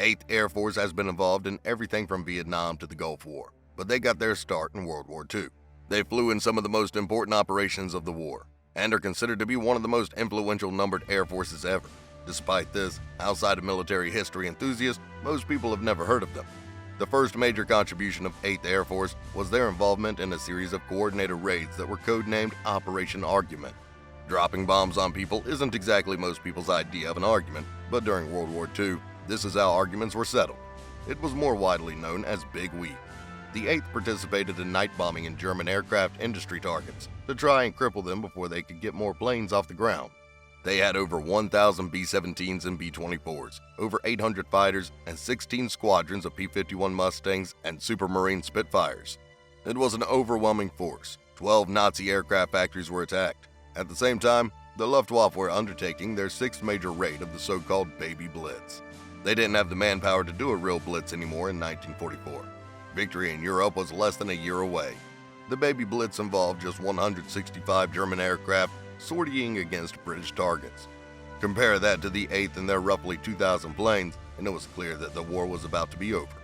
8th Air Force has been involved in everything from Vietnam to the Gulf War, but they got their start in World War II. They flew in some of the most important operations of the war, and are considered to be one of the most influential numbered air forces ever. Despite this, outside of military history enthusiasts, most people have never heard of them. The first major contribution of 8th Air Force was their involvement in a series of coordinated raids that were codenamed Operation Argument. Dropping bombs on people isn't exactly most people's idea of an argument, but during World War II, this is how arguments were settled. It was more widely known as Big WW2. The 8th participated in night bombing in German aircraft industry targets to try and cripple them before they could get more planes off the ground. They had over 1,000 B-17s and B-24s, over 800 fighters, and 16 squadrons of P-51 Mustangs and Supermarine Spitfires. It was an overwhelming force. 12 Nazi aircraft factories were attacked. At the same time, the Luftwaffe were undertaking their sixth major raid of the so-called Baby Blitz. They didn't have the manpower to do a real blitz anymore in 1944. Victory in Europe was less than a year away. The Baby Blitz involved just 165 German aircraft sortying against British targets. Compare that to the 8th and their roughly 2,000 planes, and it was clear that the war was about to be over.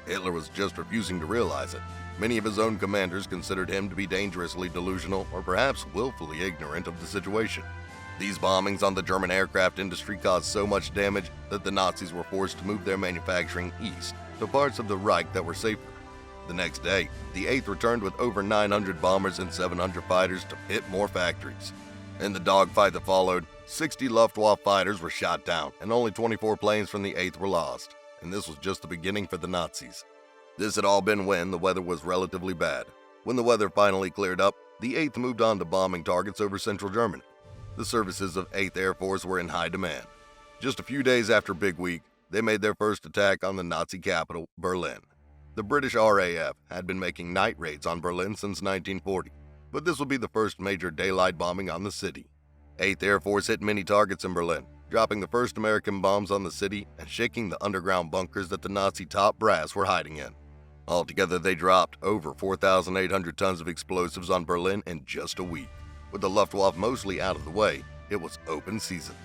Hitler was just refusing to realize it. Many of his own commanders considered him to be dangerously delusional or perhaps willfully ignorant of the situation. These bombings on the German aircraft industry caused so much damage that the Nazis were forced to move their manufacturing east to parts of the Reich that were safer. The next day, the 8th returned with over 900 bombers and 700 fighters to hit more factories. In the dogfight that followed, 60 Luftwaffe fighters were shot down, and only 24 planes from the 8th were lost. And this was just the beginning for the Nazis. This had all been when the weather was relatively bad. When the weather finally cleared up, the 8th moved on to bombing targets over central Germany. The services of 8th Air Force were in high demand. Just a few days after Big Week, they made their first attack on the Nazi capital, Berlin. The British RAF had been making night raids on Berlin since 1940. But this would be the first major daylight bombing on the city. 8th Air Force hit many targets in Berlin, dropping the first American bombs on the city and shaking the underground bunkers that the Nazi top brass were hiding in. Altogether, they dropped over 4,800 tons of explosives on Berlin in just a week. With the Luftwaffe mostly out of the way, it was open season.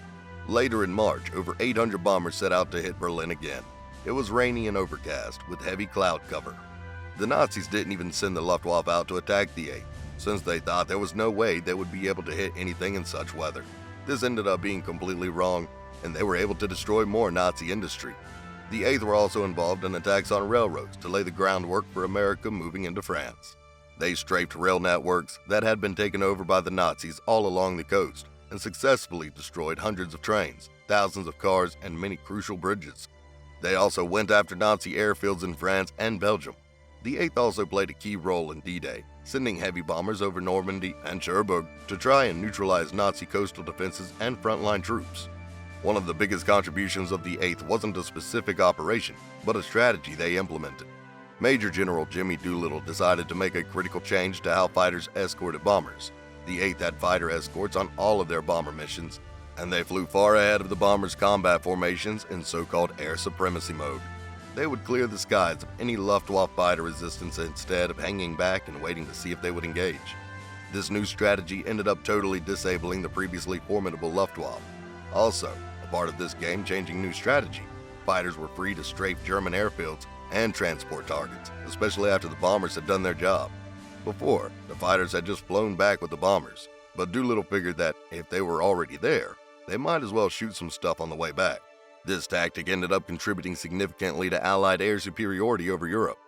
Later in March, over 800 bombers set out to hit Berlin again. It was rainy and overcast, with heavy cloud cover. The Nazis didn't even send the Luftwaffe out to attack the 8th, since they thought there was no way they would be able to hit anything in such weather. This ended up being completely wrong, and they were able to destroy more Nazi industry. The 8th were also involved in attacks on railroads to lay the groundwork for America moving into France. They strafed rail networks that had been taken over by the Nazis all along the coast and successfully destroyed hundreds of trains, thousands of cars, and many crucial bridges. They also went after Nazi airfields in France and Belgium. The 8th also played a key role in D-Day, sending heavy bombers over Normandy and Cherbourg to try and neutralize Nazi coastal defenses and frontline troops. One of the biggest contributions of the 8th wasn't a specific operation, but a strategy they implemented. Major General Jimmy Doolittle decided to make a critical change to how fighters escorted bombers. The 8th had fighter escorts on all of their bomber missions, and they flew far ahead of the bombers' combat formations in so-called air supremacy mode. They would clear the skies of any Luftwaffe fighter resistance instead of hanging back and waiting to see if they would engage. This new strategy ended up totally disabling the previously formidable Luftwaffe. Also, a part of this game-changing new strategy, fighters were free to strafe German airfields and transport targets, especially after the bombers had done their job. Before, the fighters had just flown back with the bombers, but Doolittle figured that if they were already there, they might as well shoot some stuff on the way back. This tactic ended up contributing significantly to Allied air superiority over Europe.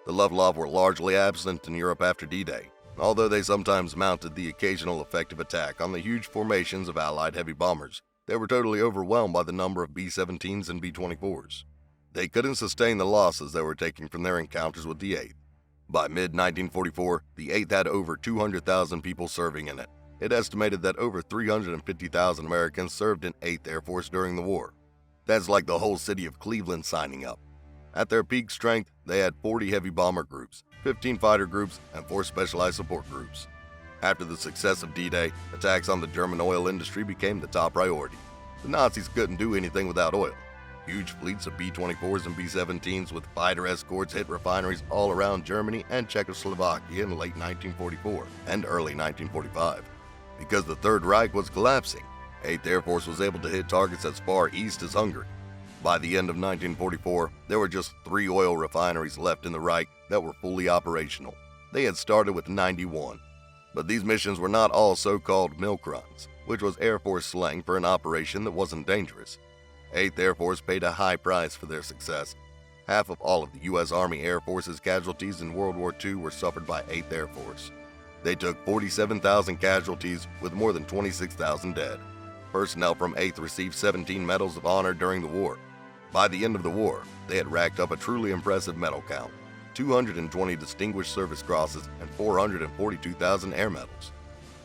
The Luftwaffe were largely absent in Europe after D-Day, although they sometimes mounted the occasional effective attack on the huge formations of Allied heavy bombers. They were totally overwhelmed by the number of B-17s and B-24s. They couldn't sustain the losses they were taking from their encounters with the 8th. By mid-1944, the 8th had over 200,000 people serving in it. It estimated that over 350,000 Americans served in 8th Air Force during the war. That's like the whole city of Cleveland signing up. At their peak strength, they had 40 heavy bomber groups, 15 fighter groups, and 4 specialized support groups. After the success of D-Day, attacks on the German oil industry became the top priority. The Nazis couldn't do anything without oil. Huge fleets of B-24s and B-17s with fighter escorts hit refineries all around Germany and Czechoslovakia in late 1944 and early 1945. Because the Third Reich was collapsing, 8th Air Force was able to hit targets as far east as Hungary. By the end of 1944, there were just 3 oil refineries left in the Reich that were fully operational. They had started with 91. But these missions were not all so-called milk runs, which was Air Force slang for an operation that wasn't dangerous. 8th Air Force paid a high price for their success. Half of all of the U.S. Army Air Force's casualties in World War II were suffered by 8th Air Force. They took 47,000 casualties with more than 26,000 dead. Personnel from 8th received 17 medals of honor during the war. By the end of the war, they had racked up a truly impressive medal count: 220 Distinguished Service Crosses and 442,000 air medals.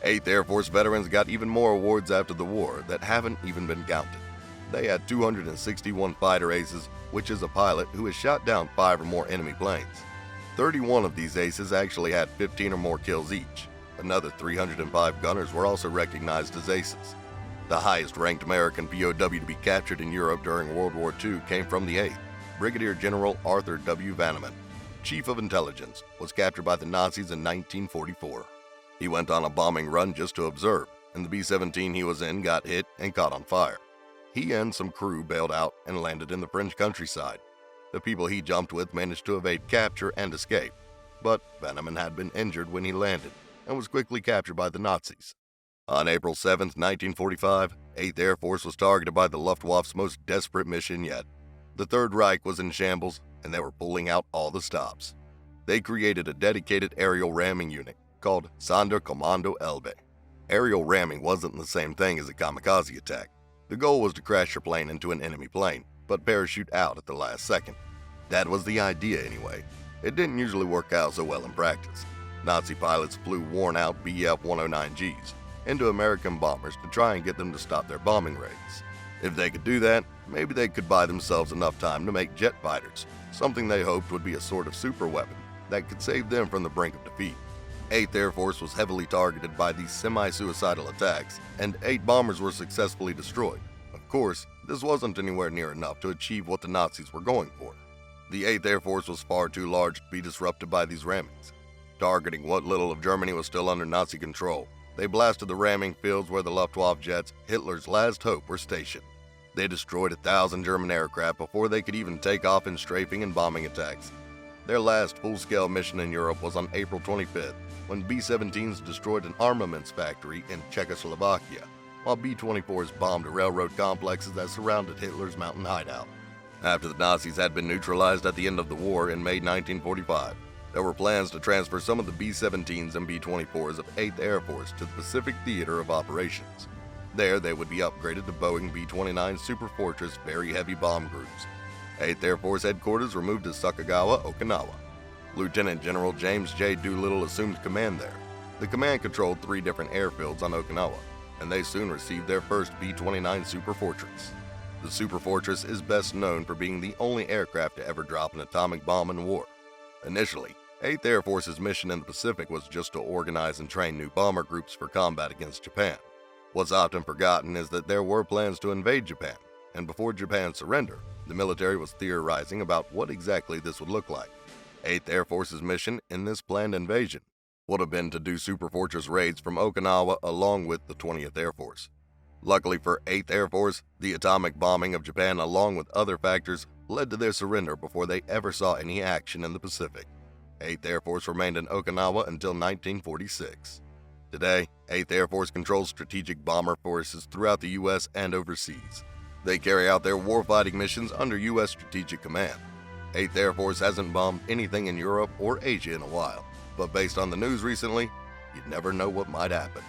8th Air Force veterans got even more awards after the war that haven't even been counted. They had 261 fighter aces, which is a pilot who has shot down 5 or more enemy planes. 31 of these aces actually had 15 or more kills each. Another 305 gunners were also recognized as aces. The highest-ranked American POW to be captured in Europe during World War II came from the 8th. Brigadier General Arthur W. Vanneman, Chief of Intelligence, was captured by the Nazis in 1944. He went on a bombing run just to observe, and the B-17 he was in got hit and caught on fire. He and some crew bailed out and landed in the French countryside. The people he jumped with managed to evade capture and escape, but Vanneman had been injured when he landed and was quickly captured by the Nazis. On April 7, 1945, 8th Air Force was targeted by the Luftwaffe's most desperate mission yet. The Third Reich was in shambles, and they were pulling out all the stops. They created a dedicated aerial ramming unit called Sonderkommando Elbe. Aerial ramming wasn't the same thing as a kamikaze attack. The goal was to crash your plane into an enemy plane, but parachute out at the last second. That was the idea anyway. It didn't usually work out so well in practice. Nazi pilots flew worn-out Bf-109Gs into American bombers to try and get them to stop their bombing raids. If they could do that, maybe they could buy themselves enough time to make jet fighters, something they hoped would be a sort of super weapon that could save them from the brink of defeat. 8th Air Force was heavily targeted by these semi-suicidal attacks, and 8 bombers were successfully destroyed. Of course, this wasn't anywhere near enough to achieve what the Nazis were going for. The 8th Air Force was far too large to be disrupted by these rammings. Targeting what little of Germany was still under Nazi control, they blasted the ramming fields where the Luftwaffe jets, Hitler's last hope, were stationed. They destroyed 1,000 German aircraft before they could even take off in strafing and bombing attacks. Their last full-scale mission in Europe was on April 25th, when B-17s destroyed an armaments factory in Czechoslovakia, while B-24s bombed railroad complexes that surrounded Hitler's mountain hideout. After the Nazis had been neutralized at the end of the war in May 1945, there were plans to transfer some of the B-17s and B-24s of 8th Air Force to the Pacific Theater of Operations. There, they would be upgraded to Boeing B-29 Super Fortress very heavy bomb groups. 8th Air Force headquarters were moved to Sacagawea, Okinawa. Lieutenant General James J. Doolittle assumed command there. The command controlled 3 different airfields on Okinawa, and they soon received their first B-29 Super Fortress. The Super Fortress is best known for being the only aircraft to ever drop an atomic bomb in war. Initially, 8th Air Force's mission in the Pacific was just to organize and train new bomber groups for combat against Japan. What's often forgotten is that there were plans to invade Japan, and before Japan's surrender, the military was theorizing about what exactly this would look like. 8th Air Force's mission in this planned invasion would have been to do Super Fortress raids from Okinawa along with the 20th Air Force. Luckily for 8th Air Force, the atomic bombing of Japan along with other factors led to their surrender before they ever saw any action in the Pacific. 8th Air Force remained in Okinawa until 1946. Today, 8th Air Force controls strategic bomber forces throughout the U.S. and overseas. They carry out their warfighting missions under U.S. Strategic Command. 8th Air Force hasn't bombed anything in Europe or Asia in a while, but based on the news recently, you'd never know what might happen.